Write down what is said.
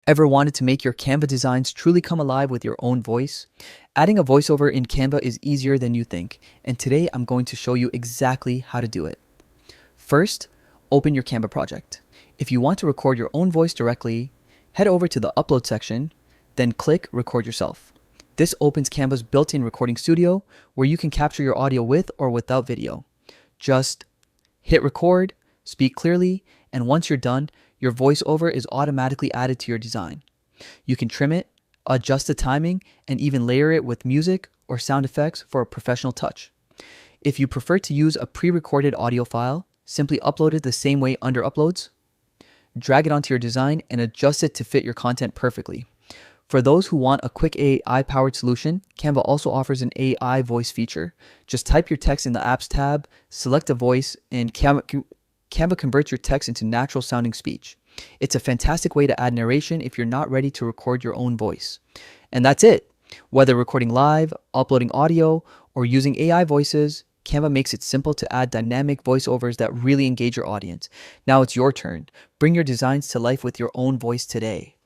Ever wanted to make your Canva designs truly come alive with your own voice? Adding a voiceover in Canva is easier than you think, and today I'm going to show you exactly how to do it. First, open your Canva project. If you want to record your own voice directly, head over to the Upload section, then click Record Yourself. This opens Canva's built-in recording studio where you can capture your audio with or without video. Just hit record, speak clearly, and once you're done, your voiceover is automatically added to your design. You can trim it, adjust the timing, and even layer it with music or sound effects for a professional touch. If you prefer to use a pre-recorded audio file, simply upload it the same way under Uploads, drag it onto your design, and adjust it to fit your content perfectly. For those who want a quick AI-powered solution, Canva also offers an AI voice feature. Just type your text in the Apps tab, select a voice, and Canva converts your text into natural sounding speech. It's a fantastic way to add narration if you're not ready to record your own voice. And that's it. Whether recording live, uploading audio, or using AI voices, Canva makes it simple to add dynamic voiceovers that really engage your audience. Now it's your turn. Bring your designs to life with your own voice today.